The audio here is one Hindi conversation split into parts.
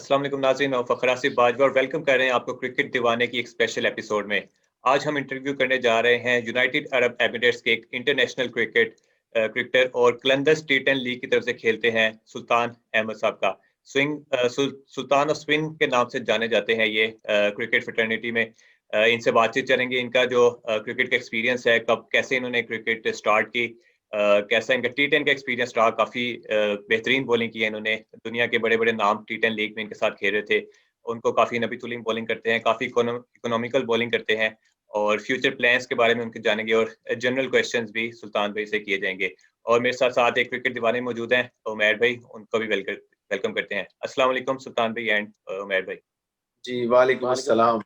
अस्सलाम वालेकुम नाज़रीन और फ़खर आसिफ बाजवा और वेलकम कर रहे हैं आपको क्रिकेट दीवाने की एक स्पेशल एपिसोड में। आज हम इंटरव्यू करने जा रहे हैं यूनाइटेड अरब एमिरेट्स के एक इंटरनेशनल क्रिकेटर और कलंदर्स टी10 लीग की तरफ से खेलते हैं सुल्तान अहमद साहब का। सुल्तान ऑफ स्विंग के नाम से जाने जाते हैं ये क्रिकेट फ्रेटर्निटी में। इनसे बातचीत करेंगे, इनका जो क्रिकेट का एक्सपीरियंस है, कब कैसे इन्होंने क्रिकेट स्टार्ट की, कैसा इनका टी10 का एक्सपीरियंस रहा। काफी बेहतरीन बॉलिंग की है इन्होंने, दुनिया के बड़े बड़े नाम टी10 लीग में इनके साथ खेल रहे थे। उनको काफी नबीतुलीम बॉलिंग करते हैं, काफी इकोनॉमिकल बॉलिंग करते हैं और फ्यूचर प्लान्स के बारे में उनके जानेंगे और जनरल क्वेश्चंस भी सुल्तान भाई से किए जाएंगे। और मेरे साथ साथ एक क्रिकेट दीवाने मौजूद हैं, उमैर भाई, उनको भी वेलकम करते हैं। अस्सलाम वालेकुम सुल्तान भाई एंड उमैर भाई। जी वालेकुम वालेकुम अस्सलाम।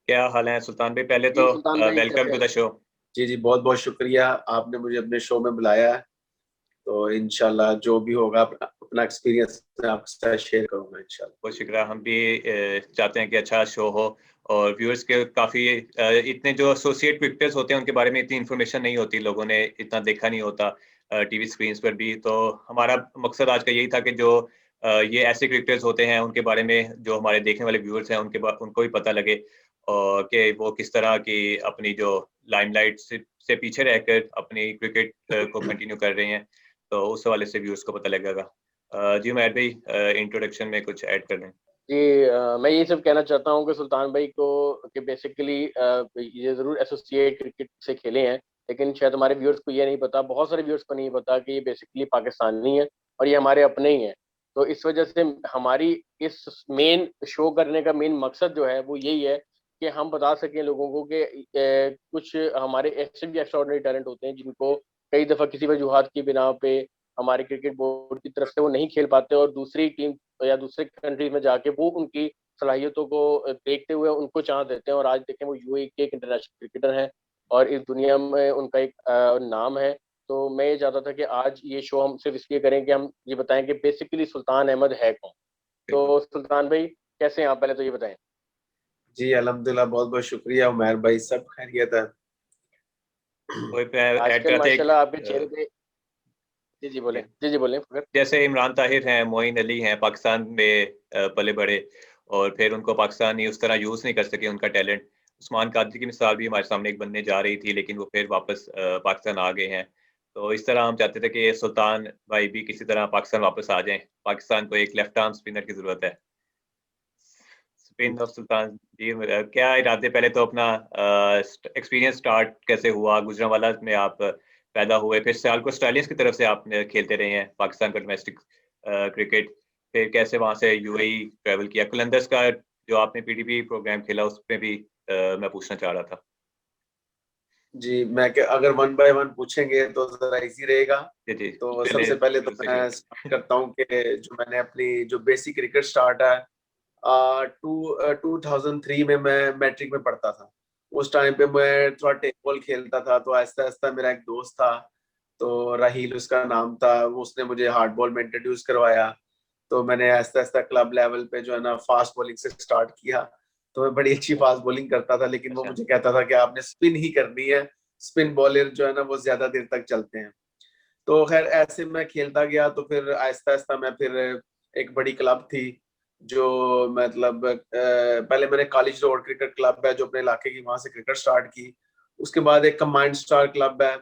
क्या हाल है सुल्तान भाई? पहले जी तो सुल्तान भाई, वेलकम कैसे टू हैं? The show. जी जी, बहुत बहुत शुक्रिया, आपने मुझे अपने शो में बुलाया है। तो इंशाल्लाह जो भी होगा अपना एक्सपीरियंस मैं आपके साथ शेयर करूंगा इंशाल्लाह। बहुत शुक्रिया। हम भी चाहते हैं कि अच्छा शो हो और व्यूअर्स के काफ़ी इतने जो एसोसिएट क्रिकेटर्स होते हैं उनके बारे में इतनी इन्फॉर्मेशन नहीं होती, लोगों ने इतना देखा नहीं होता टीवी स्क्रीन्स पर भी। तो हमारा मकसद आज का यही था कि जो ये ऐसे क्रिकेटर्स होते हैं उनके बारे में जो हमारे देखने वाले व्यूअर्स हैं उनको भी पता लगे और कि वो किस तरह की अपनी जो लाइमलाइट से पीछे रहकर अपनी क्रिकेट को कंटिन्यू कर रहे हैं। तो उस हवाले से व्यूअर्स को पता लगेगा। जी उमैर भाई, इंट्रोडक्शन में कुछ ऐड कर दें। जी मैं ये सब कहना चाहता हूँ कि सुल्तान भाई को कि बेसिकली ये ज़रूर एसोसिएट क्रिकेट से खेले हैं, लेकिन शायद हमारे व्यूअर्स को ये नहीं पता, बहुत सारे व्यूअर्स को नहीं पता कि ये बेसिकली पाकिस्तानी है और ये हमारे अपने ही हैं। तो इस वजह से हमारी इस मेन शो करने का मेन मकसद जो है वो यही है कि हम बता सकें लोगों को कि कुछ हमारे ऐसे भी एक्स्ट्राऑर्डिनरी टैलेंट होते हैं जिनको कई दफ़ा किसी वजूहत की बिना पे हमारे क्रिकेट बोर्ड की तरफ से वो नहीं खेल पाते और दूसरी टीम या दूसरे कंट्रीज में जाके वो उनकी सलाहियतों को देखते हुए उनको चांस देते हैं। और आज देखें वो यूएई के एक इंटरनेशनल क्रिकेटर हैं और इस दुनिया में उनका एक नाम है। तो मैं ये चाहता था कि आज ये शो हम सिर्फ इसलिए करें कि हम ये बताएं कि बेसिकली सुल्तान अहमद है कौन। बिल्कुल। तो सुल्तान भाई कैसे हैं आप, पहले तो ये बताएं। जी अल्हम्दुलिल्लाह, बहुत बहुत शुक्रिया उमैर भाई, सब खैरियत है। कोई पे ऐड आजकल कराते एक माशाल्लाह आपके चेहरे पे। जी जी बोलें, जी, जी बोलें फिर। जैसे इमरान ताहिर हैं, मोइन अली हैं, पाकिस्तान में पले बड़े और फिर उनको पाकिस्तानी उस तरह यूज नहीं कर सके उनका टैलेंट। उस्मान कादरी की मिसाल भी हमारे सामने एक बनने जा रही थी, लेकिन वो फिर वापस पाकिस्तान आ गए हैं। तो इस तरह हम चाहते थे कि सुल्तान भाई भी किसी तरह पाकिस्तान वापस आ जाएं। पाकिस्तान को एक लेफ्ट आर्म स्पिनर की जरूरत है। स्पिन ऑफ सुल्तान जी, क्या इरादे? पहले तो अपना एक्सपीरियंस स्टार्ट कैसे हुआ? गुजरांवाला में आप पैदा हुए, फिर सियालकोट स्टालियंस की तरफ से आप खेलते रहे हैं पाकिस्तान का डोमेस्टिक क्रिकेट, फिर कैसे वहां से यूएई ट्रैवल किया? कलंदर्स का जो आपने पीडीपी प्रोग्राम खेला उसमें भी मैं पूछना चाह रहा था। जी अगर वन बाय वन पूछेंगे तो जरा इजी रहेगा। जी जी, तो पहले सबसे पहले तो शुरू से शुरू मैं करें। स्टार्ट करता हूँ कि जो मैंने अपनी जो बेसिक क्रिकेट स्टार्ट है 2003 में मैं मैट्रिक में पढ़ता था। उस टाइम पे मैं थोड़ा टेबल खेलता था, तो आहिस्ता आहिस्ता मेरा एक दोस्त था, तो राहील उसका नाम था, वो उसने मुझे हार्ड बॉल में इंट्रोड्यूस करवाया। तो मैंने आहिस्ता आहिस्ता क्लब लेवल पे जो है ना फास्ट बॉलिंग से स्टार्ट किया। तो मैं बड़ी अच्छी फास्ट बॉलिंग करता था, लेकिन वो अच्छा। मुझे कहता था कि आपने स्पिन ही करनी है, स्पिन बॉलर जो है ना वो ज्यादा देर तक चलते हैं। तो खैर ऐसे मैं खेलता गया, तो फिर आहिस्ता आहिस्ता मैं फिर एक बड़ी क्लब थी जो मतलब पहले मैंने कॉलेज रोड क्रिकेट क्लब है जो अपने इलाके की, वहां से क्रिकेट स्टार्ट की। उसके बाद एक कंबाइंड स्टार क्लब है,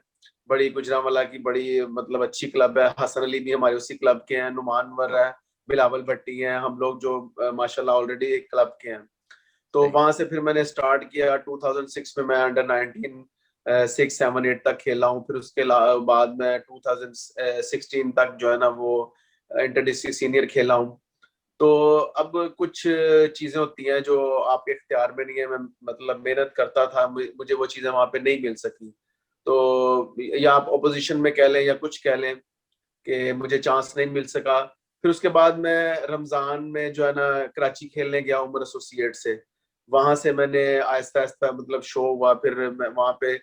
बड़ी गुजरांवाला की, बड़ी मतलब अच्छी क्लब है। हसन अली भी हमारे उसी क्लब के हैं, नुमानवर है, बिलावल भट्टी हैं, हम लोग जो माशाल्लाह ऑलरेडी एक क्लब के हैं। तो सही। वहां से फिर मैंने स्टार्ट किया 2006 में। मैं अंडर 19 6 7 8 तक खेला हूँ। फिर उसके बाद मैं 2016 तक जो है ना वो इंटर डिस्ट्रिक्ट सीनियर खेला हूँ। तो अब कुछ चीजें होती हैं जो आपके इख्तियार में नहीं है। मैं मतलब मेहनत करता था, मुझे वो चीजें वहां पे नहीं मिल सकी। तो या आप ऑपोजिशन में कह लें या कुछ कह लें कि मुझे चांस नहीं मिल सका। फिर उसके बाद मैं रमजान में जो है ना कराची खेलने गया उमर एसोसिएट से। वहां से मैंने आहिस्ता आहिस्ता मतलब शो हुआ। फिर मैं वहां पे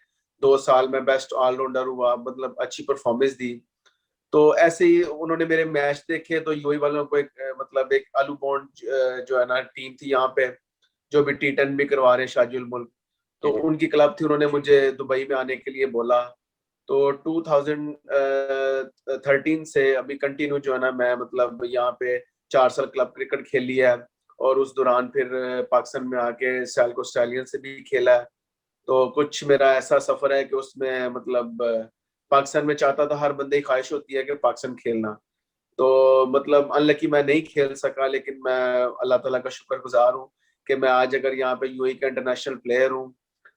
2 साल में बेस्ट ऑलराउंडर हुआ, मतलब अच्छी परफॉर्मेंस दी। तो ऐसे ही उन्होंने मेरे मैच देखे, तो यूएई वालों को एक मतलब एक आलू बॉन्ड जो है ना टीम थी यहाँ पे, जो भी टी10 भी करवा रहे हैं शाजुल मुल्क, तो जी जी। उनकी क्लब थी। उन्होंने मुझे दुबई में आने के लिए बोला। तो 2013 से अभी कंटिन्यू जो है ना मैं मतलब यहाँ पे 4 साल क्लब क्रिकेट खेली है, और उस दौरान फिर पाकिस्तान में आके सियालकोट स्टालियन से भी खेला है। तो कुछ मेरा ऐसा सफर है कि उसमें मतलब पाकिस्तान में चाहता था, हर बंदे की ख्वाहिश होती है कि पाकिस्तान खेलना। तो मतलब अनलकी मैं नहीं खेल सका, लेकिन मैं अल्लाह ताला का शुक्रगुजार हूँ कि मैं आज अगर यहाँ पे यूएई का इंटरनेशनल प्लेयर हूँ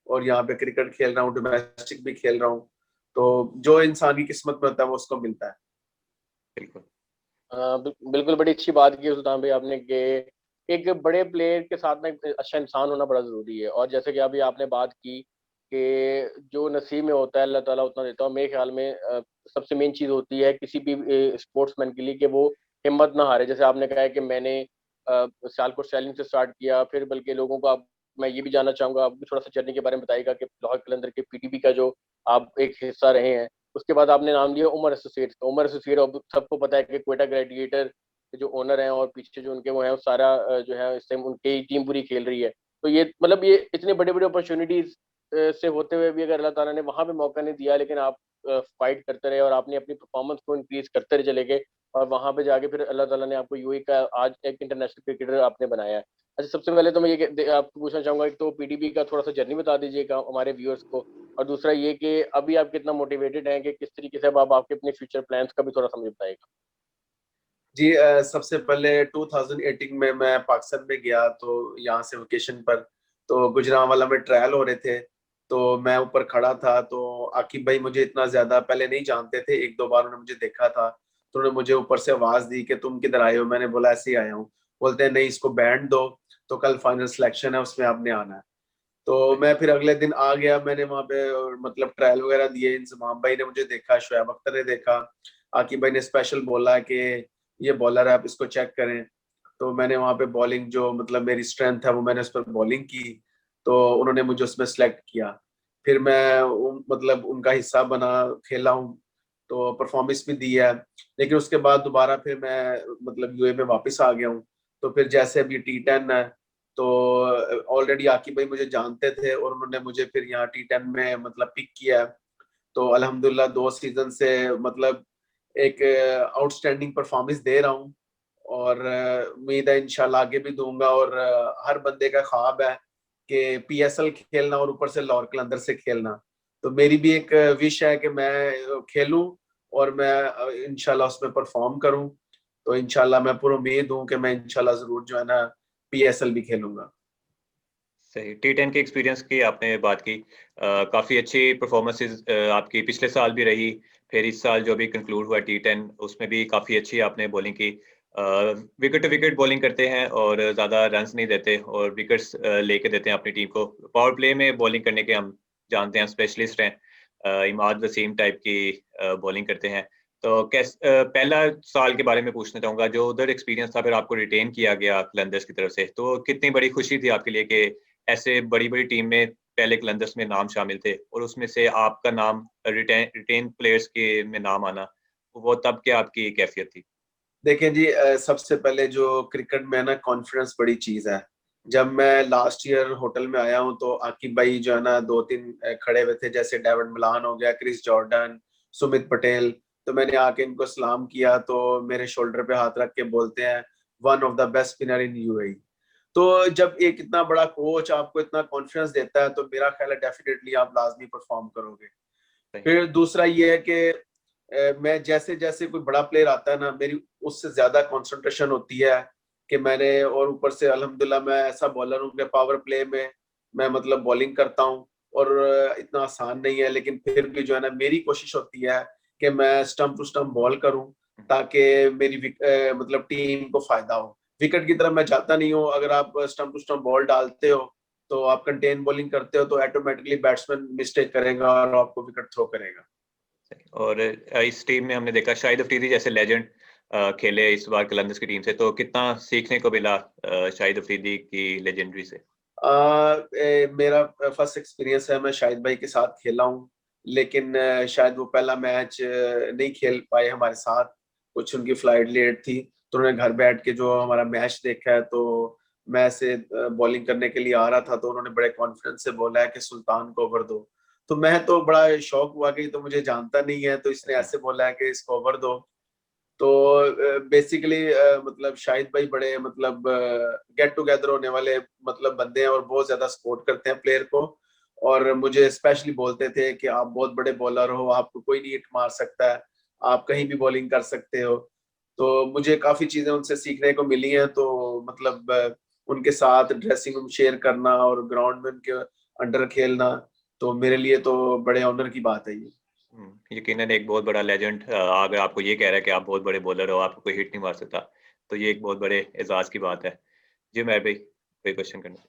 और यहाँ पे क्रिकेट खेल रहा हूँ, डोमेस्टिक भी खेल रहा हूँ। तो जो इंसान की किस्मत में होता है वो उसको मिलता है। बिल्कुल। बिल्कुल बड़ी अच्छी बात की सुल्तान भाई आपने कि एक बड़े प्लेयर के साथ ना एक अच्छा इंसान होना बड़ा ज़रूरी है। और जैसे कि अभी आपने बात की कि जो नसीब में होता है अल्लाह ताला उतना देता है। मेरे ख्याल में सबसे मेन चीज़ होती है किसी भी स्पोर्ट्समैन के लिए कि वो हिम्मत ना हारे। जैसे आपने कहा है कि मैंने सियालकोट सैलिंग से स्टार्ट किया, फिर बल्कि लोगों को आप मैं ये भी जानना चाहूँगा, आप भी थोड़ा सा जर्नी के बारे में बताइएगा कि लाहौर कलंदर के पीटीबी का जो आप एक हिस्सा रहे हैं। उसके बाद आपने नाम लिया उमर एसोसिएट्स का। उमर एसोसिएट अब सबको पता है कि क्वेटा ग्लैडिएटर के जो ओनर हैं और पीछे जो उनके वो हैं, वो सारा जो है इस टाइम उनकी टीम पूरी खेल रही है। तो ये मतलब ये इतने बड़े बड़े अपॉर्चुनिटीज से होते हुए भी अगर अल्लाह ताला ने वहां पे मौका नहीं दिया, लेकिन आप फाइट करते रहे और आपने अपनी परफॉर्मेंस को इंक्रीज करते रहे चले गए, और वहां पे जाके फिर अल्लाह ताला ने आपको यूएई का आज एक इंटरनेशनल क्रिकेटर आपने बनाया है। अच्छा, सबसे पहले तो मैं ये आपको पूछना चाहूंगा, एक तो पीडीबी का थोड़ा सा जर्नी बता दीजिएगा हमारे व्यूअर्स को, और दूसरा ये कि अभी आप कितना मोटिवेटेड हैं कि किस तरीके से अब आप आपके अपने फ्यूचर प्लान्स का भी थोड़ा सा मुझे बताइएगा। जी, सबसे पहले 2018 में मैं पाकिस्तान में गया, तो यहाँ से वेकेशन पर, तो गुजरांवाला में ट्रायल हो रहे थे। तो मैं ऊपर खड़ा था, तो आकिब भाई मुझे इतना ज्यादा पहले नहीं जानते थे, एक दो बार उन्होंने मुझे देखा था। तो उन्होंने मुझे ऊपर से आवाज दी कि तुम किधर आए हो। मैंने बोला ऐसे ही आया हूँ। बोलते हैं नहीं, इसको बैंड दो, तो कल फाइनल सिलेक्शन है, उसमें आपने आना है। तो मैं फिर अगले दिन आ गया। मैंने वहाँ पे मतलब ट्रायल वगैरह दिए। इंजमाम भाई ने मुझे देखा, शुएब अख्तर ने देखा, आकिब भाई ने स्पेशल बोला कि ये बॉलर है, आप इसको चेक करें। तो मैंने वहाँ पे बॉलिंग, जो मतलब मेरी स्ट्रेंथ है, वो मैंने उस पर बॉलिंग की। तो उन्होंने मुझे उसमें सेलेक्ट किया। फिर मैं मतलब उनका हिस्सा बना, खेला हूँ, तो परफॉर्मेंस भी दी है। लेकिन उसके बाद दोबारा फिर मैं मतलब यूए में वापस आ गया हूँ। तो फिर जैसे अभी T10 है, तो ऑलरेडी आकिब भाई मुझे जानते थे और उन्होंने मुझे फिर यहाँ T10 में मतलब पिक किया है। तो अल्हम्दुलिल्लाह 2 सीजन से मतलब एक आउटस्टैंडिंग परफॉर्मेंस दे रहा हूँ, और उम्मीद है इंशाल्लाह आगे भी दूंगा। और हर बंदे का ख्वाब है कि पीएसएल खेलना और ऊपर से लाहौर कलंदर से खेलना। तो मेरी भी एक विश है कि मैं खेलूं और मैं इंशाल्लाह उसमें परफॉर्म करूं। तो इंशाल्लाह मैं पूरी उम्मीद हूं कि मैं इंशाल्लाह जरूर जो है ना पीएसएल भी खेलूंगा। सही। T10 के एक्सपीरियंस की आपने बात की, काफ़ी अच्छी परफॉर्मेंसेस आपकी पिछले साल भी रही, फिर इस साल जो भी कंक्लूड हुआ T10 उसमें भी काफ़ी अच्छी आपने बॉलिंग की। विकेट टू विकेट बॉलिंग करते हैं और ज़्यादा रन्स नहीं देते और विकेट्स लेके देते हैं अपनी टीम को। पावर प्ले में बॉलिंग करने के हम जानते हैं स्पेशलिस्ट हैं, इमाद वसीम टाइप की बॉलिंग करते हैं। तो पहला साल के बारे में पूछना चाहूँगा, जो उधर एक्सपीरियंस था फिर आपको रिटेन किया गया कलंदर्स की तरफ से, तो कितनी बड़ी खुशी थी आपके लिए कि ऐसे बड़ी-बड़ी टीम में पहले कलंदर्स में नाम शामिल थे और उसमें से आपका नाम रिटेन प्लेयर्स के में नाम आना, वो तब क्या आपकी कैफियत थी? देखें जी, सबसे पहले जो क्रिकेट में है ना, कॉन्फिडेंस बड़ी चीज है। जब मैं लास्ट ईयर होटल में आया हूँ, तो आकिब भाई जो है ना 2-3 खड़े हुए थे, जैसे डेविड मिलान हो गया, क्रिस जॉर्डन, सुमित पटेल। तो मैंने आके इनको सलाम किया, तो मेरे शोल्डर पे हाथ रख के बोलते हैं one of the best spinner in UAE. तो जब एक इतना बड़ा कोच आपको इतना कॉन्फिडेंस देता है, तो मेरा ख्याल है डेफिनेटली आप लाजमी परफॉर्म करोगे। सही। फिर दूसरा ये है कि मैं जैसे जैसे कोई बड़ा प्लेयर आता है ना, मेरी उससे ज्यादा कंसंट्रेशन होती है कि मैंने, और ऊपर से अल्हम्दुलिल्लाह मैं ऐसा बॉलर हूँ कि पावर प्ले में मैं मतलब बॉलिंग करता हूँ। और इतना आसान नहीं है, लेकिन फिर भी जो है ना मेरी कोशिश होती है कि मैं स्टंप टू स्टंप बॉल करूँ, ताकि मेरी मतलब टीम को फायदा हो। विकेट की तरफ मैं जाता नहीं हूँ। अगर आप स्टंप टू स्टंप बॉल डालते हो, तो आप कंटेन बॉलिंग करते हो, तो ऑटोमेटिकली बैट्समैन मिस्टेक करेगा और आपको विकेट थ्रो करेगा। और इस टीम में हमने देखा शाहिद अफरीदी जैसे लेजेंड खेले इस बार कलंदर्स की टीम से, तो कितना सीखने को मिला शाहिद अफरीदी की लेजेंडरी से? मेरा फर्स्ट एक्सपीरियंस है, मैं शाहिद भाई के साथ खेला हूँ। लेकिन शायद वो पहला मैच नहीं खेल पाए हमारे साथ, कुछ उनकी फ्लाइट लेट थी। तो उन्होंने घर बैठ के जो हमारा मैच देखा है, तो मैं ऐसे बॉलिंग करने के लिए आ रहा था, तो उन्होंने बड़े कॉन्फिडेंस से बोला है कि सुल्तान को ओवर दो। तो मैं तो बड़ा शौक हुआ कि ये तो मुझे जानता नहीं है, तो इसने ऐसे बोला है कि इसको ओवर दो। तो बेसिकली मतलब शाहिद भाई बड़े मतलब गेट टुगेदर होने वाले मतलब बंदे हैं और बहुत ज्यादा सपोर्ट करते हैं प्लेयर को। और मुझे स्पेशली बोलते थे कि आप बहुत बड़े बॉलर हो, आपको कोई नहीं हिट मार सकता है, आप कहीं भी बॉलिंग कर सकते हो। तो मुझे काफी चीजें उनसे सीखने को मिली हैं। तो मतलब उनके साथ ड्रेसिंग रूम शेयर करना और ग्राउंड में उनके अंडर खेलना, तो मेरे लिए तो बड़े ऑनर की बात है ये। यकीनन एक बहुत बड़ा लेजेंड अगर आपको ये कह रहा है कि आप बहुत बड़े बॉलर हो, आपको कोई हिट नहीं मार सकता, तो ये एक बहुत बड़े एजाज की बात है। जी मैं भाई कोई क्वेश्चन करना।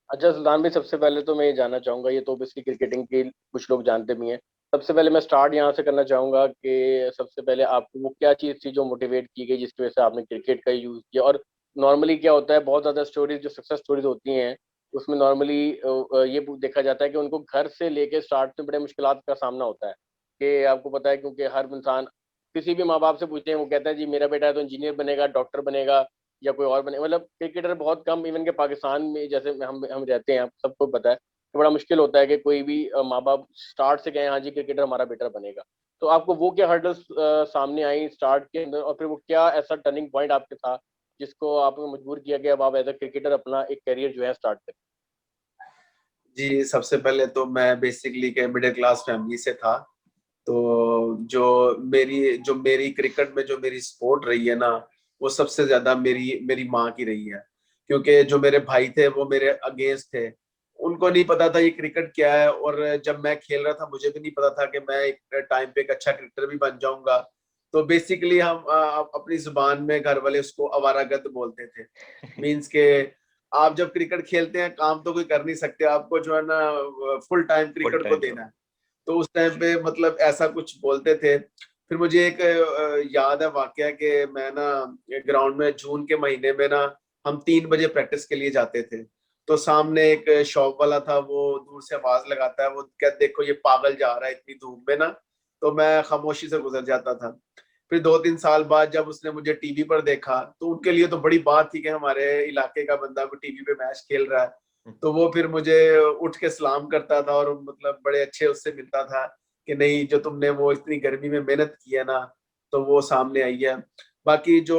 अच्छा सुल्तान भाई, सबसे पहले तो मैं ये जानना चाहूंगा, ये तो ऑब्वियसली क्रिकेटिंग की कुछ लोग जानते भी हैं। सबसे पहले मैं स्टार्ट यहाँ से करना चाहूंगा कि सबसे पहले आपको वो क्या चीज़ थी जो मोटिवेट की गई जिसकी वजह से आपने क्रिकेट का यूज़ किया। और नॉर्मली क्या होता है, बहुत ज़्यादा स्टोरीज जो सक्सेस स्टोरीज होती हैं उसमें नॉर्मली ये देखा जाता है कि उनको घर से लेके स्टार्ट में बड़े मुश्किलात का सामना होता है। कि आपको पता है, क्योंकि हर इंसान किसी भी माँ बाप से पूछते हैं, वो कहता है जी मेरा बेटा है तो इंजीनियर बनेगा, डॉक्टर बनेगा या कोई और बने। मतलब क्रिकेटर बहुत कम, इवन के पाकिस्तान में जैसे हम रहते हैं, सबको पता है कि बड़ा मुश्किल होता है कि कोई भी माँ बाप स्टार्ट से कहें हाँ जी क्रिकेटर हमारा बेटा बनेगा। तो आपको वो क्या हर्डल्स सामने आई स्टार्ट के अंदर, और फिर वो क्या ऐसा टर्निंग पॉइंट आपके था जिसको आपको मजबूर किया गया अब आप एज अ क्रिकेटर अपना एक करियर जो है स्टार्ट करें? जी सबसे पहले तो मैं बेसिकली के मिडिल क्लास फैमिली से था। तो जो मेरी क्रिकेट में जो मेरी सपोर्ट रही है ना, वो सबसे ज्यादा मेरी मेरी माँ की रही है। क्योंकि जो मेरे भाई थे वो मेरे अगेंस्ट थे, उनको नहीं पता था ये क्रिकेट क्या है। और जब मैं खेल रहा था मुझे भी नहीं पता था कि मैं एक टाइम पे एक अच्छा क्रिकेटर भी बन जाऊंगा। तो बेसिकली हम अपनी जुबान में घर वाले उसको अवारागर्द बोलते थे। मीन्स के आप जब क्रिकेट खेलते हैं काम तो कोई कर नहीं सकते, आपको जो है ना फुल टाइम फुल क्रिकेट को टाइम देना है। तो उस टाइम पे मतलब ऐसा कुछ बोलते थे। फिर मुझे एक याद है वाकया कि मैं ना ग्राउंड में जून के महीने में ना हम 3 बजे प्रैक्टिस के लिए जाते थे। तो सामने एक शॉप वाला था, वो दूर से आवाज लगाता है, वो कहते देखो ये पागल जा रहा है इतनी धूप में ना। तो मैं खामोशी से गुजर जाता था। फिर 2-3 साल बाद जब उसने मुझे टीवी पर देखा तो उनके लिए तो बड़ी बात थी कि हमारे इलाके का बंदा को टीवी पे मैच खेल रहा है। तो वो फिर मुझे उठ के सलाम करता था और मतलब बड़े अच्छे उससे मिलता था कि नहीं जो तुमने वो इतनी गर्मी में मेहनत की है ना, तो वो सामने आई है। बाकी जो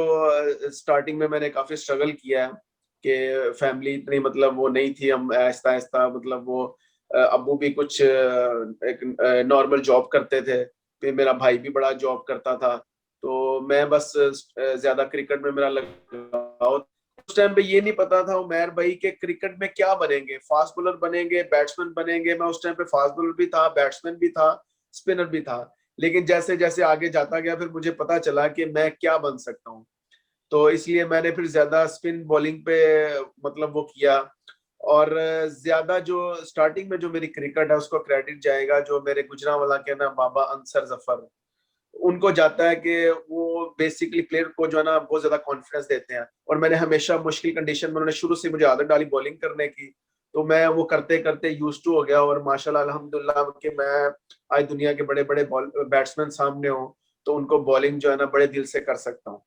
स्टार्टिंग में मैंने काफी स्ट्रगल किया है कि फैमिली इतनी मतलब वो नहीं थी, हम आहिस्ता आहिस्ता मतलब वो अब्बू भी कुछ एक नॉर्मल जॉब करते थे, फिर मेरा भाई भी बड़ा जॉब करता था। तो मैं बस ज्यादा क्रिकेट में मेरा लगाव। उस टाइम पे ये नहीं पता था उमैर भाई के क्रिकेट में क्या बनेंगे, फास्ट बॉलर बनेंगे बैट्समैन बनेंगे। मैं उस टाइम पे फास्ट बॉलर भी था, बैट्समैन भी था, स्पिनर भी था। लेकिन जैसे जैसे आगे जाता गया फिर मुझे पता चला कि मैं क्या बन सकता हूँ। तो इसलिए मैंने फिर ज्यादा स्पिन बॉलिंग पे मतलब वो किया। और ज्यादा जो स्टार्टिंग में जो मेरी क्रिकेट है उसको क्रेडिट जाएगा जो मेरे गुजरांवाला के ना बाबा अंसर जफर, उनको जाता है कि वो बेसिकली प्लेयर को जो है ना बहुत ज्यादा कॉन्फिडेंस देते हैं। और मैंने हमेशा मुश्किल कंडीशन में, उन्होंने शुरू से मुझे आदत डाली बॉलिंग करने की, तो मैं वो करते करते यूज टू हो गया। और माशाल्लाह अल्हम्दुलिल्लाह कि मैं आज दुनिया के बड़े बड़े बैट्समैन सामने हो तो उनको बॉलिंग जो है ना बड़े दिल से कर सकता हूँ।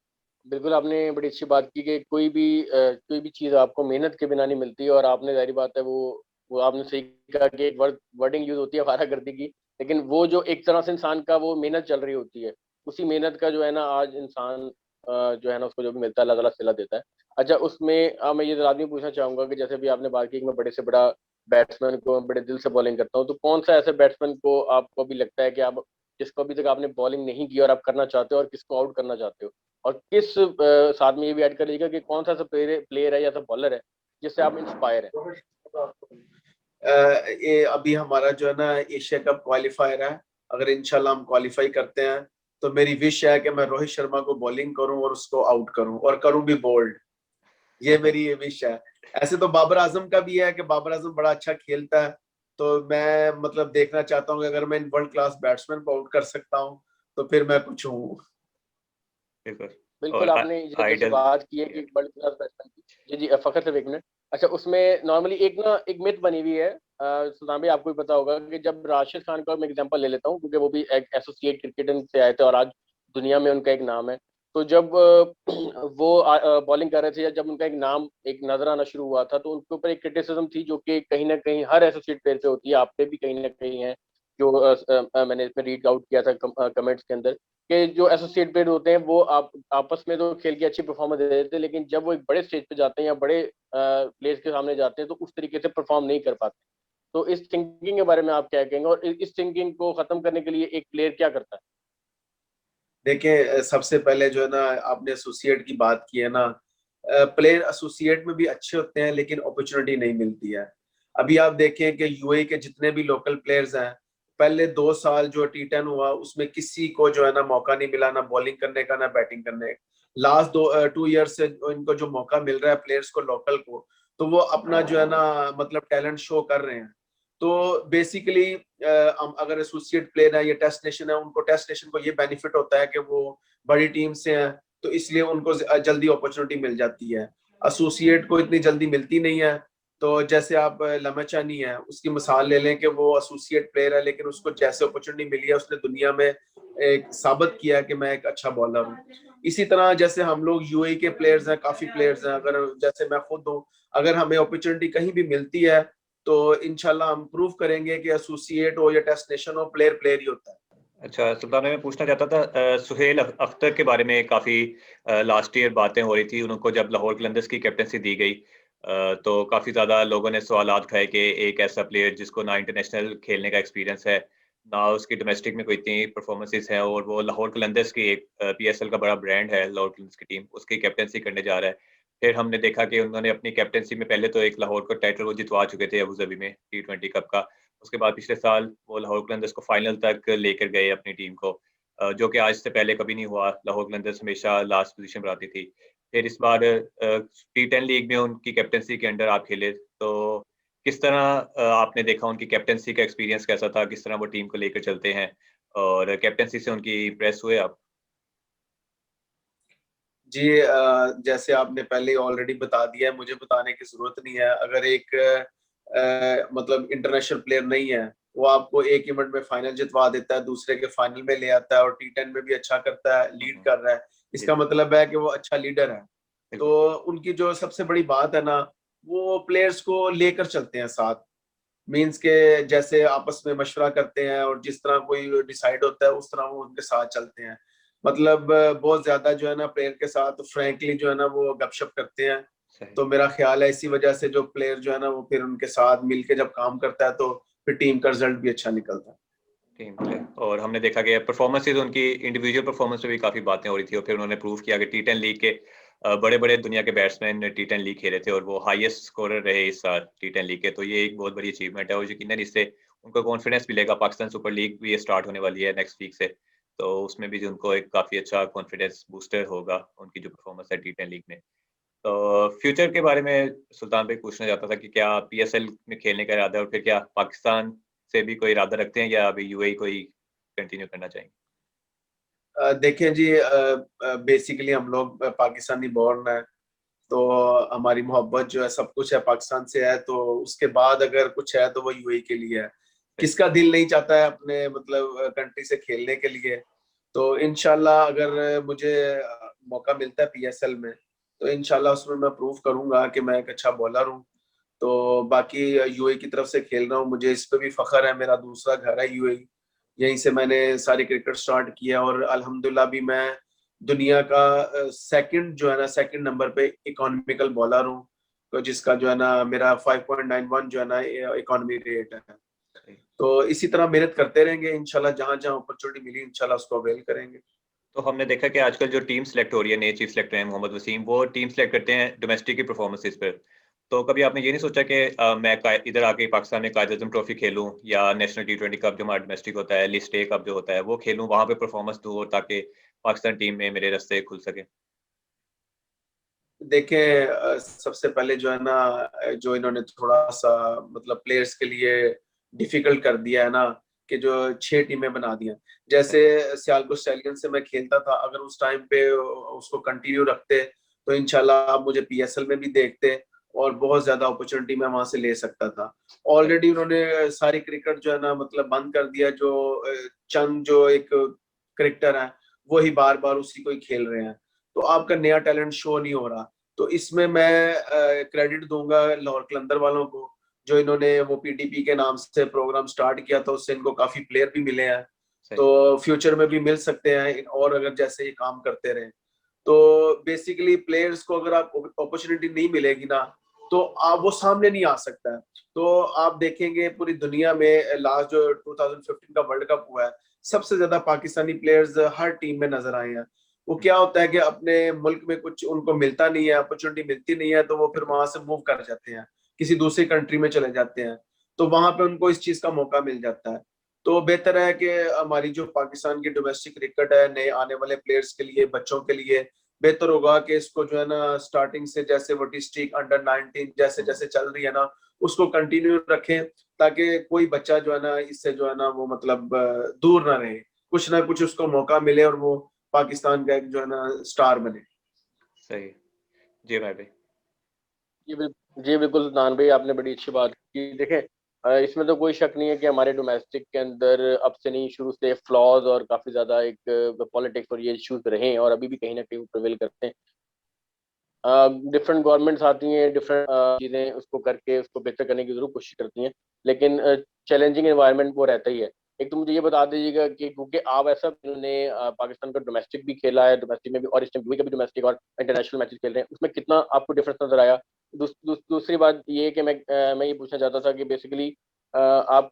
बिल्कुल, आपने बड़ी अच्छी बात की कि कोई भी चीज़ आपको मेहनत के बिना नहीं मिलती। और आपने जाहिर बात है वो आपने सही कहा कि एक वर्डिंग यूज होती है अवारागर्दी की, लेकिन वो जो एक तरह से इंसान का वो मेहनत चल रही होती है, उसी मेहनत का जो है ना आज इंसान जो है ना उसको जो भी मिलता है अल्लाह ताला सिला देता है। अच्छा, उसमें मैं ये लाजमी पूछना चाहूंगा कि जैसे भी आपने बात की कि मैं बड़े से बड़ा बैट्समैन को बड़े दिल से बॉलिंग करता हूँ, तो कौन सा ऐसे बैट्समैन को आपको भी लगता है कि आप जिसको अभी तक आपने बॉलिंग नहीं की और आप करना चाहते हो, और किसको आउट करना चाहते हो? और किस साथ में ये भी ऐड कर लीजिएगा कि कौन सा ऐसा प्लेयर है या ऐसा बॉलर है जिससे आप इंस्पायर है? ये अभी हमारा जो है ना एशिया कप क्वालिफायर है, अगर इंशाल्लाह हम क्वालिफाई करते हैं तो मेरी विश है कि मैं रोहित शर्मा को बॉलिंग करूं और उसको आउट करूं और करूं भी बोल्ड। ये मेरी ये विश है। ऐसे तो बाबर आजम का भी है कि बाबर आजम बड़ा अच्छा खेलता है। तो मैं मतलब देखना चाहता हूँ कि अगर मैं इन वर्ल्ड क्लास बैट्समैन को आउट कर सकता हूँ तो फिर मैं कुछ हूँ। बिल्कुल। बिल्कुल, और आपने जैसे आइडल। बात की है कि वर्ल्ड क्लास बैट्समैन की। जी जी, फखर सिर्फ एक मिनट। अच्छा, उसमें नॉर्मली एक मिथ बनी हुई है, सुल्तान भाई आपको भी पता होगा, कि जब राशिद खान का मैं एग्जांपल ले लेता हूँ क्योंकि वो भी एक एसोसिएट क्रिकेटर से आए थे और आज दुनिया में उनका एक नाम है। तो जब वो बॉलिंग कर रहे थे या जब उनका एक नाम एक नजर आना शुरू हुआ था, तो उनके ऊपर एक क्रिटिसिज्म थी जो कि कहीं ना कहीं हर एसोसिएट प्लेयर पे होती है, आप पे भी कहीं ना कहीं है, जो मैंने इसमें रीड आउट किया था कमेंट्स के अंदर, कि जो एसोसिएट प्लेयर होते हैं वो आपस में तो खेल की अच्छी परफॉर्मेंस दे देते हैं, लेकिन जब वो एक बड़े स्टेज पे जाते हैं या बड़े प्लेयर्स के सामने जाते हैं तो उस तरीके से परफॉर्म नहीं कर पाते। तो इस थिंकिंग के बारे में आप क्या कहेंगे, और इस थिंकिंग को खत्म करने के लिए एक प्लेयर क्या करता है? देखिए, सबसे पहले जो है ना, आपने एसोसिएट की बात की है ना, प्लेयर एसोसिएट में भी अच्छे होते हैं लेकिन अपॉर्चुनिटी नहीं मिलती है। अभी आप देखें कि यूएई के जितने भी लोकल प्लेयर्स हैं, पहले 2 साल जो T10 हुआ उसमें किसी को जो है ना मौका नहीं मिला, ना बॉलिंग करने का ना बैटिंग करने का। लास्ट 2 ईयर से इनको जो मौका मिल रहा है प्लेयर्स को, लोकल को, तो वो अपना जो है ना मतलब टैलेंट शो कर रहे हैं। तो बेसिकली अगर एसोसिएट प्लेयर है या टेस्ट नेशन है, उनको टेस्ट नेशन को ये बेनिफिट होता है कि वो बड़ी टीम से हैं, तो इसलिए उनको जल्दी अपॉर्चुनिटी मिल जाती है। एसोसिएट को इतनी जल्दी मिलती नहीं है। तो जैसे आप लमचानी है, उसकी मिसाल ले लें कि वो एसोसिएट प्लेयर है लेकिन उसको जैसे अपॉर्चुनिटी मिली है उसने दुनिया में एक साबित किया कि मैं एक अच्छा बॉलर हूँ। इसी तरह जैसे हम लोग यूएई के प्लेयर्स हैं, काफी प्लेयर्स हैं, अगर जैसे मैं खुद हूँ, अगर हमें अपॉर्चुनिटी कहीं भी मिलती है तो इंशाल्लाह हम प्रूव करेंगे कि एसोसिएट हो या टेस्ट नेशन हो, प्लेयर प्लेयर ही होता है। अच्छा सुल्तान, मैं पूछना चाहता था सुहेल अख्तर के बारे में काफ़ी लास्ट ईयर बातें हो रही थी, उनको जब लाहौर कलंदर्स की कैप्टनसी दी गई तो काफ़ी ज़्यादा लोगों ने सवालात खाए कि एक ऐसा प्लेयर जिसको ना इंटरनेशनल खेलने का एक्सपीरियंस है, ना उसकी डोमेस्टिक में कोई इतनी परफॉर्मेंसेस हैं, और वो लाहौर कलंदर्स की एक पीएसएल का बड़ा ब्रांड है, लाहौर कलंदर्स की टीम, उसकी कैप्टनसी करने जा रहा है। फिर हमने देखा कि उन्होंने अपनी कैप्टनसी में पहले तो एक लाहौर का टाइटल वो जितवा चुके थे अबू धाबी में T20 कप का। उसके बाद पिछले साल वो लाहौर कलंदर्स को फाइनल तक लेकर गए अपनी टीम को, जो कि आज से पहले कभी नहीं हुआ। लाहौर कलंदर्स हमेशा लास्ट पोजीशन पर आती थी। फिर इस बार T10 लीग में उनकी कैप्टनसी के अंडर आप खेले, तो किस तरह आपने देखा उनकी कैप्टनसी का एक्सपीरियंस कैसा था? किस तरह वो टीम को लेकर चलते हैं? और कैप्टनसी से उनकी इम्प्रेस हुए आप? जी, जैसे आपने पहले ऑलरेडी बता दिया है, मुझे बताने की जरूरत नहीं है। अगर एक मतलब इंटरनेशनल प्लेयर नहीं है, वो आपको एक ही मिनट में फाइनल जितवा देता है, दूसरे के फाइनल में ले आता है और T10 में भी अच्छा करता है, हुँ, लीड हुँ। कर रहा है, जी, इसका मतलब है कि वो अच्छा लीडर है। तो बिल्कुल। उनकी जो सबसे बड़ी बात है ना, वो प्लेयर्स को लेकर चलते हैं साथ। मीन्स के जैसे आपस में मशवरा करते हैं और जिस तरह कोई डिसाइड होता है उस तरह वो उनके साथ चलते हैं। मतलब बहुत ज्यादा जो है ना प्लेयर के साथ फ्रैंकली जो है ना वो गपशप करते हैं। सही। तो मेरा ख्याल है इसी वजह से जो प्लेयर जो है ना वो फिर उनके साथ मिलके जब काम करता है तो फिर टीम का रिजल्ट भी अच्छा निकलता है। टीम प्ले, और हमने देखा कि परफॉर्मेंसेज़ उनकी इंडिविजुअल परफॉर्मेंस पे भी काफ़ी बातें हो रही थी, और फिर उन्होंने प्रूव किया कि T10 लीग के बड़े-बड़े दुनिया के बैट्समैन T10 लीग खेले थे और वो हाईएस्ट स्कोरर रहे इस साल T10 लीग के। तो ये एक बहुत बड़ी अचीवमेंट है और यकीनन इससे उनको कॉन्फिडेंस मिलेगा। पाकिस्तान सुपर लीग भी स्टार्ट होने वाली है नेक्स्ट वीक से, तो उसमें भी जो उनको एक काफ़ी अच्छा कॉन्फिडेंस बूस्टर होगा उनकी जो परफॉर्मेंस है T10 लीग में। तो फ्यूचर के बारे में सुल्तान भाई पूछना चाहता था कि क्या पीएसएल में खेलने का इरादा है, और फिर क्या पाकिस्तान से भी कोई इरादा रखते हैं या अभी यूएई को ही कंटिन्यू करना चाहेंगे? देखें जी, बेसिकली हम लोग पाकिस्तानी बॉर्न है, तो हमारी मोहब्बत जो है सब कुछ है पाकिस्तान से है, तो उसके बाद अगर कुछ है तो वो यूएई के लिए है। किसका दिल नहीं चाहता है अपने मतलब कंट्री से खेलने के लिए। तो इंशाल्लाह अगर मुझे मौका मिलता है पीएसएल में, तो इंशाल्लाह उसमें मैं प्रूव करूंगा कि मैं एक अच्छा बॉलर हूँ। तो बाकी यूएई की तरफ से खेल रहा हूँ, मुझे इस पे भी फख्र है, मेरा दूसरा घर है यूएई। यहीं से मैंने सारी क्रिकेट स्टार्ट किया और अल्हम्दुलिल्लाह भी मैं दुनिया का सेकंड जो है ना, सेकंड नंबर पे इकोनॉमिकल बॉलर हूँ, तो जिसका जो है ना मेरा 5.91 जो है ना इकोनॉमी रेट है। तो इसी तरह मेहनत करते रहेंगे, इंशाल्लाह जहां जहां अपॉर्चुनिटी मिली इंशाल्लाह उसको अवेल करेंगे। तो हमने देखा कि आजकल जो टीम सेलेक्ट हो रही है, नए चीफ सेलेक्टर हैं मोहम्मद वसीम, वो टीम सेलेक्ट करते हैं डोमेस्टिक की परफॉर्मेंसेस पर। तो कभी आपने ये नहीं सोचा कि मैं इधर आके पाकिस्तान में कायद आज़म ट्रॉफी खेलूं या नेशनल T20 कप जो हमारा डोमेस्टिक होता है, लिस्ट ए कप जो होता है, वो खेलूं, वहां पे परफॉर्मेंस दूं, और ताकि पाकिस्तान टीम में मेरे रास्ते खुल सके? देखें, सबसे पहले जो है ना, जो इन्होंने थोड़ा सा मतलब प्लेयर्स के लिए डिफिकल्ट कर दिया है ना, कि जो 6 टीमें बना दिया। जैसे सियालकोट स्टैलियन से मैं खेलता था, अगर उस टाइम पे उसको कंटिन्यू रखते तो इंशाल्लाह आप मुझे पीएसएल में भी देखते और बहुत ज्यादा अपॉर्चुनिटी मैं वहां से ले सकता था। ऑलरेडी उन्होंने सारी क्रिकेट जो है ना मतलब बंद कर दिया, जो चंद जो एक क्रिकेटर है वही बार बार उसी को ही खेल रहे हैं, तो आपका नया टैलेंट शो नहीं हो रहा। तो इसमें मैं क्रेडिट दूंगा लाहौर कलंदर वालों को, जो इन्होंने वो पीडीपी के नाम से प्रोग्राम स्टार्ट किया था, उससे इनको काफी प्लेयर भी मिले हैं। सही। तो फ्यूचर में भी मिल सकते हैं, और अगर जैसे ये काम करते रहे तो बेसिकली प्लेयर्स को अगर आप अपॉर्चुनिटी नहीं मिलेगी ना, तो आप वो सामने नहीं आ सकता है। तो आप देखेंगे पूरी दुनिया में लास्ट जो 2015 का वर्ल्ड कप हुआ है, सबसे ज्यादा पाकिस्तानी प्लेयर्स हर टीम में नजर आए हैं। वो क्या होता है कि अपने मुल्क में कुछ उनको मिलता नहीं है, अपॉर्चुनिटी मिलती नहीं है, तो वो फिर वहां से मूव कर जाते हैं, किसी दूसरी कंट्री में चले जाते हैं। तो वहां पे उनको इस चीज का मौका मिल जाता है। तो बेहतर है कि हमारी जो पाकिस्तान की डोमेस्टिक क्रिकेट है, नए आने वाले प्लेयर्स के लिए, बच्चों के लिए बेहतर होगा कि इसको जो है ना स्टार्टिंग से, जैसे वो डिस्ट्रिक्ट अंडर 19 जैसे जैसे चल रही है ना, उसको कंटिन्यू रखें, ताकि कोई बच्चा जो है ना इससे जो है ना वो मतलब दूर ना रहे, कुछ ना कुछ उसको मौका मिले और वो पाकिस्तान का एक जो है ना स्टार बने। सही। जी भाई भाई। जी बिल्कुल सुल्तान भाई, आपने बड़ी अच्छी बात की। देखें, इसमें तो कोई शक नहीं है कि हमारे डोमेस्टिक के अंदर अब से नहीं, शुरू से फ्लॉज और काफ़ी ज़्यादा एक पॉलिटिक्स और ये इश्यूज रहे हैं और अभी भी कहीं ना कहीं प्रिवेल करते हैं। डिफरेंट गवर्नमेंट्स आती हैं, डिफरेंट चीज़ें उसको करके उसको बेहतर करने की जरूर कोशिश करती हैं, लेकिन चैलेंजिंग एनवायरनमेंट वो रहता ही है। एक तो मुझे ये बता दीजिएगा कि क्योंकि आप ऐसा, उन्होंने पाकिस्तान का डोमेस्टिक भी खेला है, डोमेस्टिक में भी, और इस टाइम यूएई का भी डोमेस्टिक और इंटरनेशनल मैचेस खेल रहे हैं, उसमें कितना आपको डिफरेंस नजर आया? दूसरी बात ये है कि मैं ये पूछना चाहता था कि बेसिकली आप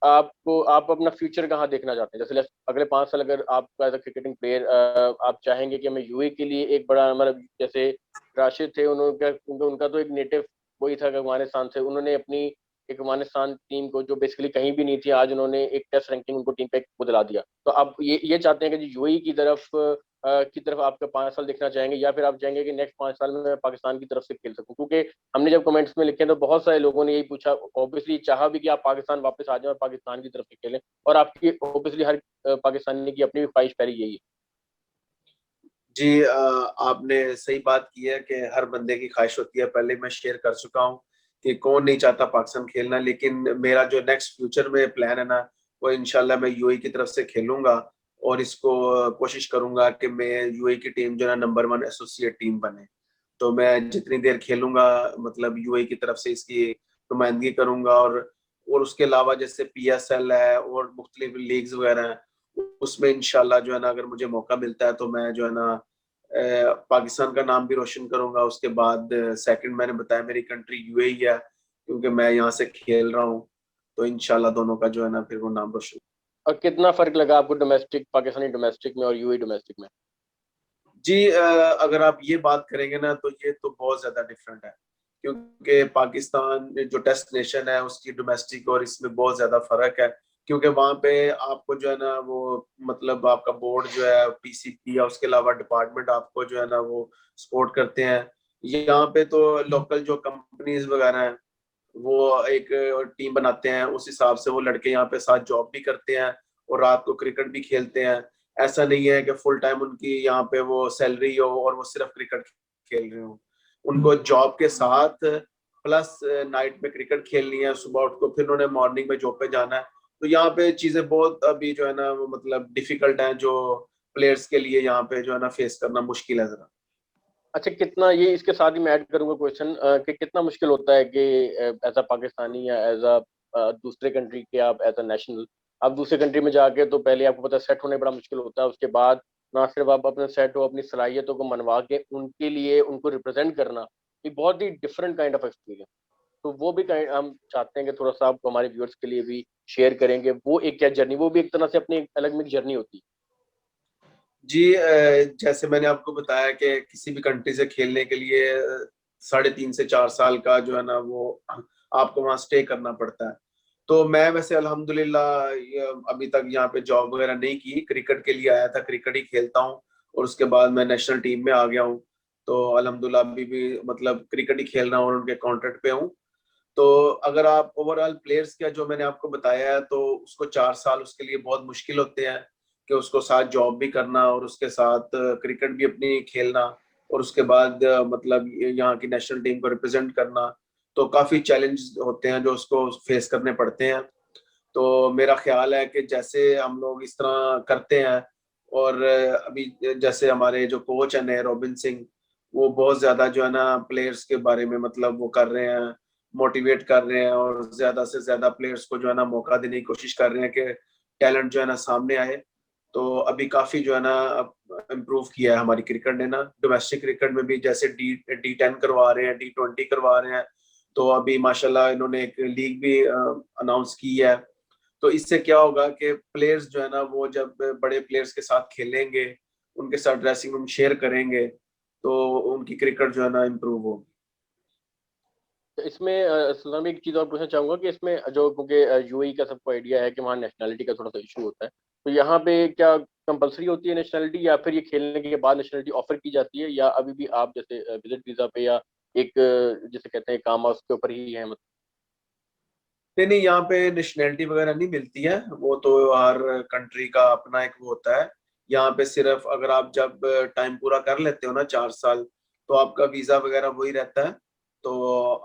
अपना फ्यूचर कहाँ देखना चाहते हैं? जैसे अगले 5 साल अगर आपका एज अ क्रिकेटिंग प्लेयर आप चाहेंगे कि हमें यूएई के लिए एक बड़ा, मतलब जैसे राशिद थे, उन्होंने उनका तो एक नेटिव वही था अफगानिस्तान से, उन्होंने अपनी एक अफगानिस्तान टीम को जो बेसिकली कहीं भी नहीं थी, आज उन्होंने एक टेस्ट रैंकिंग उनको टीम पे वो दिला दिया। तो आप ये चाहते हैं कि जो यूएई की तरफ आपका 5 साल देखना चाहेंगे, या फिर आप चाहेंगे कि नेक्स्ट 5 साल में मैं पाकिस्तान की तरफ से खेल सकूं? क्योंकि हमने जब कमेंट्स में लिखे तो बहुत सारे लोगों ने यही पूछा, ऑब्वियसली चाहा भी कि आप पाकिस्तान वापस आ जाएं और पाकिस्तान की तरफ से खेलें, और आपकी ऑब्वियसली हर पाकिस्तानी की अपनी भी ख्वाहिश पहले यही है। जी आपने सही बात की है कि हर बंदे की ख्वाहिश होती है, पहले मैं शेयर कर चुका हूँ कि कौन नहीं चाहता पाकिस्तान खेलना। लेकिन मेरा जो नेक्स्ट फ्यूचर में प्लान है ना, वो इंशाल्लाह मैं यूएई की तरफ से खेलूंगा, और इसको कोशिश करूंगा कि मैं यूएई की टीम जो है ना नंबर 1 एसोसिएट टीम बने। तो मैं जितनी देर खेलूंगा, मतलब यूएई की तरफ से इसकी नुमाइंदगी करूंगा। और उसके अलावा जैसे पीएसएल है और मुख्तलिफ लीग्स वगैरह हैं, उसमें इंशाल्लाह जो है ना अगर मुझे मौका मिलता है तो मैं जो है ना पाकिस्तान का नाम भी रोशन करूंगा। उसके बाद सेकंड मैंने बताया मेरी कंट्री यूएई है, क्योंकि मैं यहाँ से खेल रहा हूँ। तो इंशाल्लाह दोनों का जो है ना फिर वो नाम रोशन। और कितना फर्क लगा आपको डोमेस्टिक, पाकिस्तानी डोमेस्टिक में और यूएई डोमेस्टिक में? जी अगर आप ये बात करेंगे ना तो ये तो बहुत ज्यादा डिफरेंट है, क्योंकि पाकिस्तान जो टेस्ट नेशन है उसकी डोमेस्टिक और इसमें बहुत ज्यादा फर्क है। क्योंकि वहां पे आपको जो है ना वो मतलब आपका बोर्ड जो है पीसीबी या उसके अलावा डिपार्टमेंट आपको जो है ना वो सपोर्ट करते हैं। यहाँ पे तो लोकल जो कंपनीज वगैरह हैं वो एक टीम बनाते हैं, उस हिसाब से वो लड़के यहाँ पे साथ जॉब भी करते हैं और रात को क्रिकेट भी खेलते हैं। ऐसा नहीं है कि फुल टाइम उनकी यहाँ पे वो सैलरी हो और वो सिर्फ क्रिकेट खेल रहे हो। उनको जॉब के साथ प्लस नाइट में क्रिकेट खेलनी है, सुबह उठ को फिर उन्होंने मॉर्निंग में जॉब पे जाना है। तो यहाँ पे चीजें बहुत अभी जो है ना वो मतलब डिफिकल्ट है, जो प्लेयर्स के लिए यहाँ पे जो है ना फेस करना मुश्किल है जरा। अच्छा, कितना, ये इसके साथ ही मैं ऐड करूंगा क्वेश्चन, कि कितना मुश्किल होता है कि एज अ पाकिस्तानी या एज अ दूसरे कंट्री के, आप एज अ नेशनल आप दूसरे कंट्री में जाके, तो पहले आपको पता सेट होने बड़ा मुश्किल होता है, उसके बाद ना सिर्फ आप अपने सेट हो, अपनी सलाहियतों को मनवा के उनके लिए उनको रिप्रेजेंट करना, एक बहुत ही डिफरेंट काइंड ऑफ एक्सपीरियंस। तो वो भी हम चाहते हैं कि थोड़ा सा आप हमारे व्यूअर्स के लिए भी शेयर करेंगे, वो एक क्या जर्नी, वो भी एक तरह से अपनी एक अलग में जर्नी होती है। जी जैसे मैंने आपको बताया कि किसी भी कंट्री से खेलने के लिए 3.5 से 4 साल का जो है ना वो आपको वहाँ स्टे करना पड़ता है। तो मैं वैसे अल्हम्दुलिल्लाह अभी तक यहाँ पे जॉब वगैरह नहीं की, क्रिकेट के लिए आया था, क्रिकेट ही खेलता हूँ। और उसके बाद मैं नेशनल टीम में आ गया हूँ। तो अल्हम्दुलिल्लाह अभी भी मतलब क्रिकेट ही खेल रहा हूँ और उनके कॉन्ट्रैक्ट पे हूँ। तो अगर आप ओवरऑल प्लेयर्स का जो मैंने आपको बताया है, तो उसको 4 साल उसके लिए बहुत मुश्किल होते हैं कि उसको साथ जॉब भी करना और उसके साथ क्रिकेट भी अपनी खेलना, और उसके बाद मतलब यहाँ की नेशनल टीम को रिप्रेजेंट करना। तो काफी चैलेंज होते हैं जो उसको फेस करने पड़ते हैं। तो मेरा ख्याल है कि जैसे हम लोग इस तरह करते हैं, और अभी जैसे हमारे जो कोच हैं नए रॉबिन सिंह, वो बहुत ज्यादा जो है ना प्लेयर्स के बारे में मतलब वो कर रहे हैं, मोटिवेट कर रहे हैं और ज्यादा से ज्यादा प्लेयर्स को जो है ना मौका देने की कोशिश कर रहे हैं कि टैलेंट जो है ना सामने आए। तो अभी काफी जो है ना इम्प्रूव किया है हमारी क्रिकेट ने ना। डोमेस्टिक क्रिकेट में भी जैसे D10 करवा रहे हैं, D20 करवा रहे हैं। तो अभी माशाल्लाह इन्होंने एक लीग भी अनाउंस की है। तो इससे क्या होगा कि प्लेयर्स जो है ना वो जब बड़े प्लेयर्स के साथ खेलेंगे, उनके साथ ड्रेसिंग रूम शेयर करेंगे, तो उनकी क्रिकेट जो है ना इम्प्रूव होगी। तो इसमें सुल्तान भाई एक चीज़ और पूछना चाहूंगा कि इसमें जो, क्योंकि यूएई का सबको आइडिया है कि वहाँ नेशनैलिटी का थोड़ा सा इशू होता है, तो यहाँ पे क्या कंपलसरी होती है नेशनैलिटी, या फिर ये खेलने के बाद नेशनैलिटी ऑफर की जाती है, या अभी भी आप जैसे विजिट वीजा पे या एक जिसे कहते हैं काम उसके ऊपर ही है? मतलब नहीं नहीं, यहाँ पे नेशनैलिटी वगैरह नहीं मिलती है, वो तो हर कंट्री का अपना एक वो होता है। यहाँ पे सिर्फ अगर आप जब टाइम पूरा कर लेते हो ना 4 साल, तो आपका वीजा वगैरह वही रहता है। तो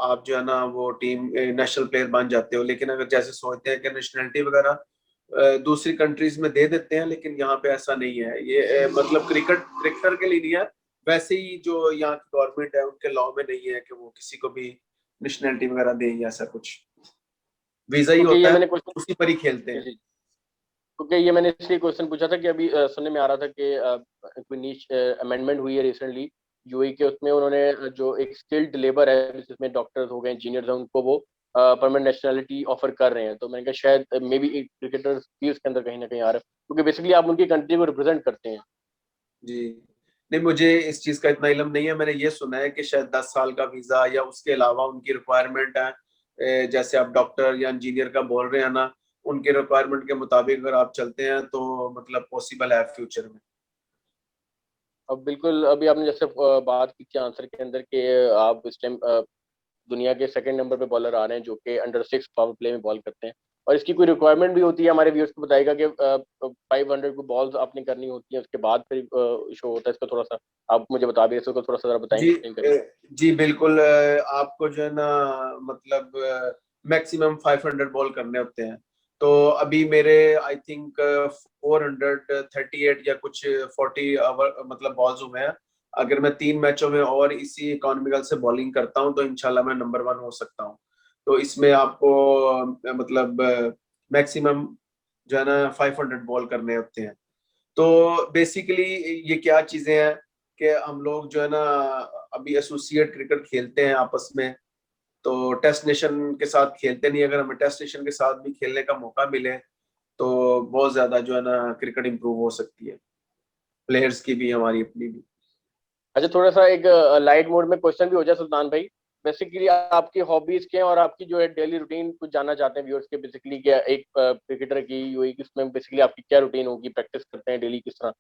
आप जो है ना वो टीम नेशनल प्लेयर बन जाते हो। लेकिन अगर जैसे सोचते हैं कि नेशनैलिटी वगैरह दूसरी कंट्रीज में दे देते हैं, लेकिन यहाँ पे ऐसा नहीं है। ये मतलब क्रिकेटर के लिए नहीं है, वैसे ही जो यहाँ की गवर्नमेंट है उनके लॉ में नहीं है कि वो किसी को भी नेशनैलिटी वगैरह दें या ऐसा कुछ। वीजा ही क्योंकि ये होता है, मैंने क्वेश्चन, उसी पर ही खेलते जी हैं। जी, क्योंकि ये मैंने इसलिए क्वेश्चन पूछा था कि अभी सुनने में आ रहा था कि कोई नीच अमेंडमेंट हुई है रिसेंटली यूएई के, उसमें उन्होंने जो एक स्किल्ड लेबर है जिसमें डॉक्टर्स हो गए, इंजीनियर्स हैं, उनको वो परमानेंट नेशनैलिटी ऑफर कर रहे हैं। तो मैंने कहा शायद मे बी क्रिकेटर्स भी उसके अंदर कहीं ना कहीं आ रहा है, क्योंकि बेसिकली आप उनकी कंट्री को रिप्रेजेंट करते हैं। जी नहीं, मुझे इस चीज का इतना इल्म नहीं है। मैंने ये सुना है कि शायद 10 साल का वीजा या उसके अलावा उनकी रिक्वायरमेंट है। जैसे आप डॉक्टर या इंजीनियर का बोल रहे हैं ना, उनके रिक्वायरमेंट के मुताबिक अगर आप चलते हैं तो मतलब पॉसिबल है फ्यूचर में। अब बिल्कुल, अभी आपने जैसे बात की थी आंसर के अंदर कि आप इस टाइम दुनिया के सेकंड नंबर पे बॉलर आ रहे हैं जो कि अंडर 6 पावर प्ले में बॉल करते हैं, और इसकी कोई रिक्वायरमेंट भी होती है? हमारे व्यूअर्स को बताएगा कि 500 को बॉल्स आपने करनी होती है, उसके बाद फिर शो होता है इसका। थोड़ा सा आप मुझे बता दीजिए, इसको थोड़ा सा जरा बताएंगे, जी एक्सप्लेन करेंगे। जी बिल्कुल। आपको जो है ना मतलब मैक्सिमम 500 बॉल करने होते हैं। तो अभी मेरे आई थिंक 438 या कुछ 40 मतलब बॉल्स हुए हैं। अगर मैं 3 मैचों में और इसी इकोनॉमिकल से बॉलिंग करता हूं तो इंशाल्लाह मैं नंबर 1 हो सकता हूं। तो इसमें आपको मतलब मैक्सिमम जो है ना 500 बॉल करने होते हैं। तो बेसिकली ये क्या चीजें हैं कि हम लोग जो है ना अभी एसोसिएट क्रिकेट खेलते हैं आपस में। तो टेस्ट नेशन के साथ खेलते नहीं। अगर हमें टेस्ट नेशन के साथ भी खेलने का मौका मिले तो बहुत ज्यादा जो है ना क्रिकेट इंप्रूव हो सकती है, प्लेयर्स की भी हमारी अपनी भी। अच्छा, थोड़ा सा एक लाइट मोड में क्वेश्चन भी हो जाए सुल्तान भाई। बेसिकली आपकी हॉबीज क्या हैं, और आपकी जो है डेली रूटीन कुछ जानना चाहते हैं व्यूअर्स के, बेसिकली क्या एक क्रिकेटर की यूएई की उसमें बेसिकली आपकी क्या रूटीन होगी, प्रैक्टिस करते हैं डेली किस तरह?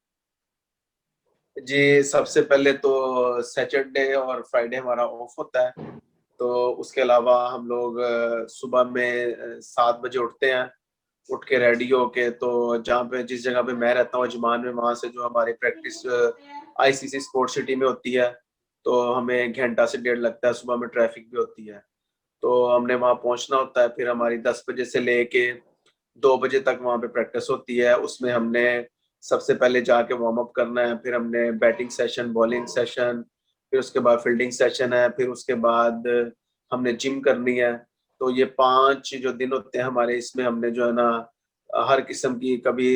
जी सबसे पहले तो सैटरडे और फ्राइडे हमारा ऑफ होता है। तो उसके अलावा हम लोग सुबह में 7 बजे उठते हैं। उठ के रेडी होके तो जहाँ पे जिस जगह पे मैं रहता हूँ अजमान में, वहां से जो हमारी प्रैक्टिस आईसीसी स्पोर्ट सिटी में होती है। तो हमें 1 घंटा से 1.5 लगता है, सुबह में ट्रैफिक भी होती है। तो हमने वहां पहुंचना होता है। फिर हमारी 10 बजे से लेके 2 बजे तक वहां पे प्रैक्टिस होती है। उसमें हमने सबसे पहले जाके वार्म अप करना है, फिर हमने बैटिंग सेशन, बॉलिंग सेशन, फिर उसके बाद फील्डिंग सेशन है, फिर उसके बाद हमने जिम करनी है। तो ये 5 जो दिन होते हैं हमारे, इसमें हमने जो है ना हर किस्म की, कभी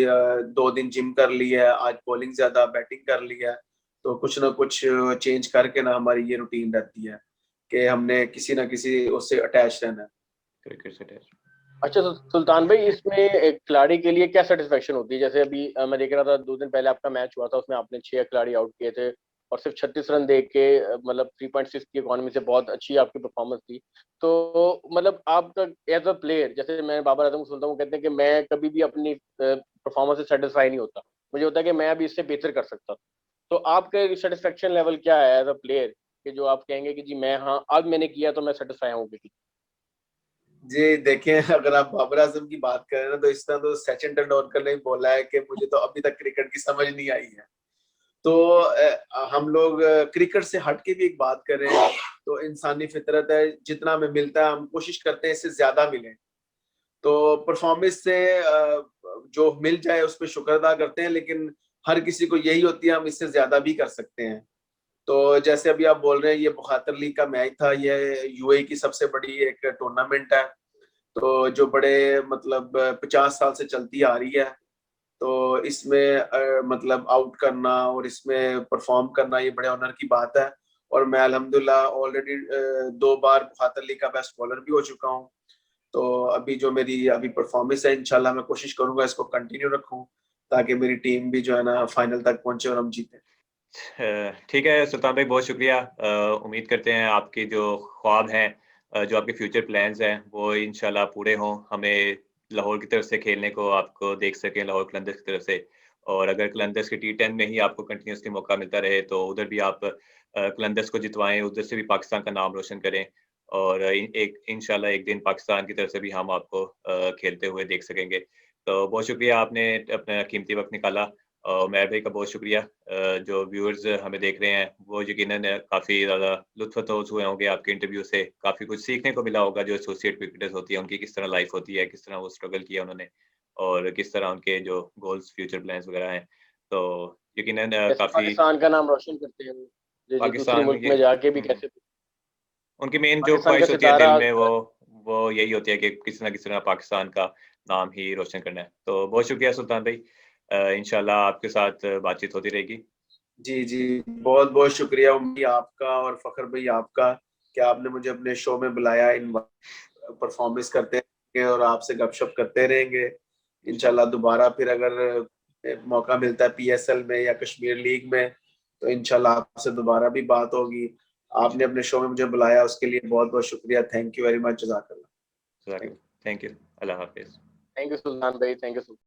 2 दिन जिम कर ली है, आज बॉलिंग ज्यादा बैटिंग कर ली है। तो कुछ ना कुछ चेंज करके ना हमारी ये रूटीन रहती है कि हमने किसी ना किसी उससे अटैच रहना है। क्रिकेट से अटैच। अच्छा, सुल्तान भाई इसमें एक खिलाड़ी के लिए क्या सेटिस्फेक्शन होती है? जैसे अभी मैं देख रहा था 2 दिन पहले आपका मैच हुआ था, उसमें आपने 6 खिलाड़ी आउट किए थे और सिर्फ 36 रन दे के मतलब 3.6 की इकोनॉमी से बहुत अच्छी आपकी परफॉर्मेंस थी। तो मतलब आपका एज अ प्लेयर, जैसे मैं बाबर आजम को सुनता हूँ, कहते हैं कि मैं कभी भी अपनी परफॉर्मेंस से सेटिस्फाई नहीं होता, मुझे होता है कि मैं अभी इससे बेहतर कर सकता। तो आपका सेटिस्फेक्शन लेवल क्या है एज अ प्लेयर, कि जो आप कहेंगे कि जी मैं, हाँ अब मैंने किया तो मैं सेटिस्फाई हूँ? जी देखें, अगर आप बाबर आजम की बात करें ना, तो इस तरह तो सचिन तेंदुलकर ने बोला है कि मुझे तो अभी तक क्रिकेट की समझ नहीं आई है। तो हम लोग क्रिकेट से हट के भी एक बात करें तो इंसानी फितरत है, जितना हमें मिलता है हम कोशिश करते हैं इससे ज्यादा मिले। तो परफॉर्मेंस से जो मिल जाए उस पर शुक्र अदा करते हैं, लेकिन हर किसी को यही होती है हम इससे ज्यादा भी कर सकते हैं। तो जैसे अभी आप बोल रहे हैं, ये मुखातर लीग का मैच था, ये यूएई की सबसे बड़ी एक टूर्नामेंट है, तो जो बड़े मतलब 50 साल से चलती आ रही है। तो इसमें मतलब आउट करना और इसमें परफॉर्म करना ये बड़े ऑनर की बात है। और मैं अल्हम्दुलिल्लाह ऑलरेडी 2 बार मुखातर लीग का बेस्ट बॉलर भी हो चुका हूँ। तो अभी जो मेरी अभी परफॉर्मेंस है, इंशाल्लाह मैं कोशिश करूंगा इसको कंटिन्यू रखूं, ताकि मेरी टीम भी जो है ना फाइनल तक पहुंचे और हम जीते। ठीक है सुल्तान भाई, बहुत शुक्रिया। उम्मीद करते हैं आपके जो ख्वाब हैं, जो आपके फ्यूचर प्लान्स हैं, वो इंशाल्लाह पूरे हों। हमें लाहौर की तरफ से खेलने को आपको देख सकें, लाहौर कलंदर्स की तरफ से। और अगर कलंदर्स के T10 में ही आपको कंटिन्यूसली मौका मिलता रहे, तो उधर भी आप कलंदर्स को जितवाएं, उधर से भी पाकिस्तान का नाम रोशन करें। और एक इंशाल्लाह एक दिन पाकिस्तान की तरफ से भी हम आपको खेलते हुए देख सकेंगे। तो बहुत शुक्रिया, आपने अपना कीमती वक्त निकाला। उमैर भाई का बहुत शुक्रिया। जो व्यूअर्स हमें देख रहे हैं, वो यकीनन काफ़ी ज़्यादा लुत्फ़अंदोज़ हुए होंगे आपके इंटरव्यू से। काफ़ी कुछ सीखने को मिला होगा, जो एसोसिएट क्रिकेटर्स होती है, उनकी किस तरह लाइफ होती है, किस तरह वो स्ट्रगल किया उन्होंने, और किस तरह उनके जो गोल्स, फ्यूचर प्लान्स वगैरह हैं। तो यकीनन कैसे काफ़ी पाकिस्तान का नाम रोशन करते हैं वो, जैसे दूसरे पाकिस्तान मुल्क ये में जाके भी कैसे उनकी मेन जो पाकिस्तान का ख्वाहिश होती है सितारा। दिल में, वो यही होती है कि किसी ना पाकिस्तान का नाम ही रोशन करना है। तो बहुत शुक्रिया सुल्तान भाई। इंशाल्लाह आपके साथ बातचीत होती रहेगी। जी जी, बहुत बहुत शुक्रिया उम्मी आपका और फखर भाई आपका, कि आपने मुझे अपने शो में बुलाया। इन परफॉर्मेंस करते रहेंगे और आपसे गपशप करते रहेंगे इंशाल्लाह। दोबारा फिर अगर मौका मिलता है पीएसएल में या कश्मीर लीग में, तो इंशाल्लाह आपसे दोबारा भी बात होगी। आपने अपने शो में मुझे बुलाया, उसके लिए बहुत बहुत शुक्रिया। Thank you very much. जज़ाकल्लाह। Thank you. अल्लाह हाफिज़। थैंक यू सुल्तान भाई, थैंक यू।